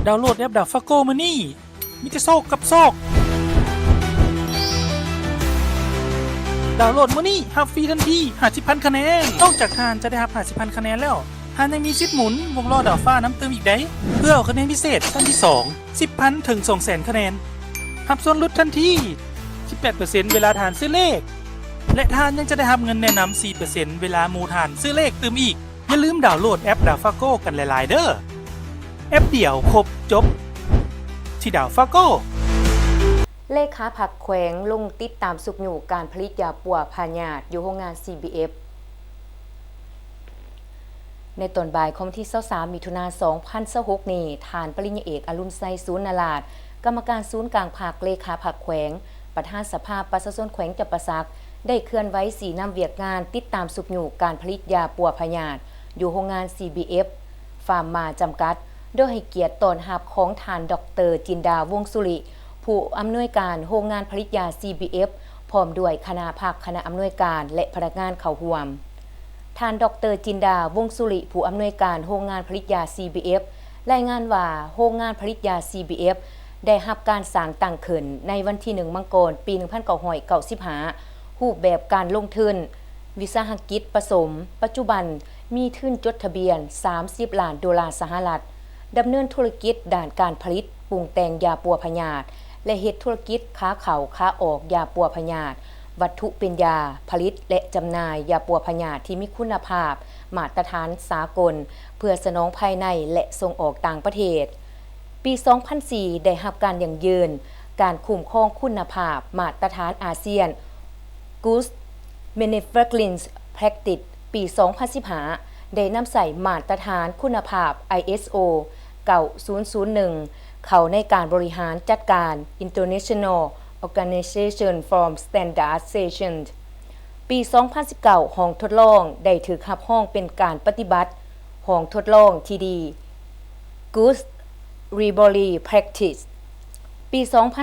ดาวน์โหลดแอปดาฟาโกมานี่มิจะโซกกับโซกดาวน์โหลดมานี่ฮับฟรีทันที50,000 คะแนนนอกจากทานจะได้รับ50,000 คะแนนแล้วทานยังมีสิทธิ์หมุนวงล้อดาวฟ้าน้ำเติมอีกได้เพื่อเอาคะแนนพิเศษขั้นที่2 10,000 ถึง 200,000 คะแนนรับส่วนลดทันที 18% เวลาทานซื้อเลขและทานยังจะได้รับเงินแนะนำ 4% เวลาหมู่ทานซื้อเลขเติมอีกอย่าลืมดาวน์โหลดแอปดาวฟาโกกันหลายๆเด้อแอปเดียวครบจบที่ดาวฟาโกเลขาผักแขวงลงติดตามสุกอยู่การผลิตยาปัวพาญาตอยู่โรงงาน CBF ในตอนบ่ายของวันที่23มิถุนายน2026นี้ฐานปริญญาเอกอรุณไซศูนย์นาลาดกรรมการศูนย์กลางภาคเลขาผักแขวงประธานสภาประชาชนแขวงจับประซักได้เคลื่อนไหวสีนำเวียกงานติดตามสุกอยู่การผลิตยาปัวพาญาตอยู่โรงงาน CBF ฟาร์มมาจำกัดโดยให้เกียรติตอนรับของทานดร.จินดาวงศ์สุริผู้อำนวยการโรงงานผลิตยา CBF พร้อมด้วยคณะภาคคณะอำนวยการและพนักงานเข้าร่วมท่านดร.จินดาวงศ์สุริผู้อำนวยการโรงงานผลิตยา CBF รายงานว่าโรงงานผลิตยา CBF ได้รับการสร้างตั้งขึ้นในวันที่1 มังกรปี 1995รูปแบบการลงทุนวิสาหกิจผสมปัจจุบันมีทุนจดทะเบียน$30 ล้านสหรัฐดำเนินธุรกิจด้านการผลิตปรุงแต่งยาปัวพยาธิและเฮ็ดธุรกิจค้าเข้าค้าออกยาปัวพยาธิวัตถุเป็นยาผลิตและจำหน่ายยาปัวพยาธิที่มีคุณภาพมาตรฐานสากลเพื่อสนองภายในและส่งออกต่างประเทศปี 2004 ได้รับการยั่งยืนการคุ้มครองคุณภาพมาตรฐานอาเซียน Good Manufacturing Practice ปี 2015 ได้นำใส่มาตรฐานคุณภาพ ISO 9001 เข้าในการบริหารจัดการ International Organization for Standardization ปี 2019 ห้องทดลองได้ถูกรับห้องเป็นการปฏิบัติห้องทดลองที่ดี Good Laboratory Practice ปี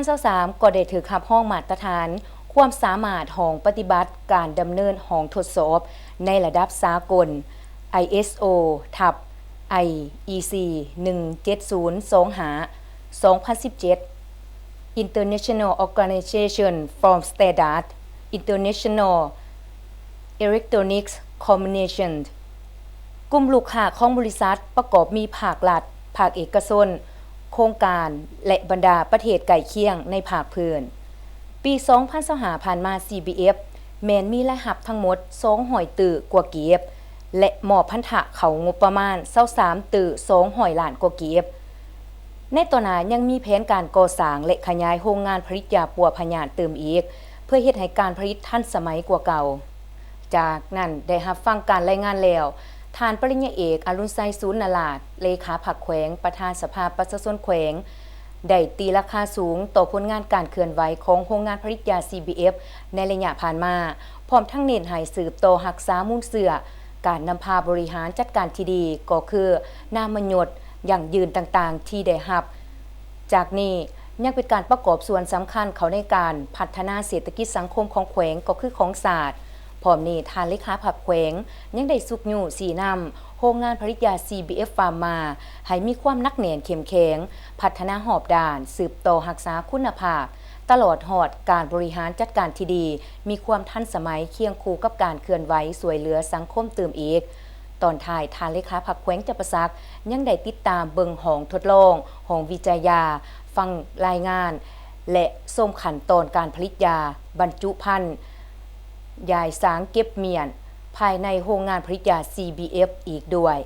2023 ก็ได้ถูกรับห้องมาตรฐานความสามารถห้องปฏิบัติการดำเนินห้องทดสอบในระดับสากล ISO IEC 17025 International Organization for Standards International Electronics Communication กลุ่มลูกค้าของบริษัทประกอบมีภาครัฐภาคเอกชนโครงการและบรรดาประเทศใกล้เคียงในภาคพื้นปี 2025 ผ่านมา CBF แม้นมีรายรับทั้งหมด200ตื้อกว่าเก็บและมอบพันธะเข้างบประมาณ23ตื้อ200 ล้านกว่าเก็บในต่อหน้ายังมีแผนการก่อสร้างและขยายโรงงานผลิตยาปัวพยาธิเติมอีกเพื่อเฮ็ดให้การผลิตทันสมัยกว่าเก่าจากนั้นได้รับฟังการรายงานแล้วท่านปริญญาเอกอรุณไซศูนย์นาลาดเลขาผักแขวงประธานสภาประชาชนแขวงได้ตีราคาสูงต่อผลงานการเคลื่อนไหวของโรงงานผลิตยา CBF ในระยะผ่านมาพร้อมทั้งเน้นให้สืบต่อรักษามูลเสื่อการนำพาบริหารจัดการที่ดีก็คือนามยศอย่างยืนต่างๆที่ได้รับจากนี้ยังเป็นการประกอบส่วนสำคัญเขาในการพัฒนาเศรษฐกิจสังคมของแขวงก็คือของศาสตร์พร้อมนี้ทานเลขาผักแขวงยังได้สุกอยู่สีนำโรงงานผลิตยา CBF ฟาร์มมาให้มีความนักแน่นเข้มแข็งพัฒนาหอบด่านสืบต่อรักษาคุณภาพตลอดหอดการบริหารจัดการที่ดีมีความทันสมัยเคียงคู่กับการเคลื่อนไหวสวยเหลือสังคมเติมอีกตอนท้ายทานเลขาผักแขวงจับประซักยังได้ติดตามเบิ่งห้องทดลองห้องวิจัยยาฟังรายงานและส้มขั้นตอนการผลิตยาบรรจุภัณฑ์ยายสางเก็บเมียนภายในโรงงานผลิตยา CBF อีกด้วย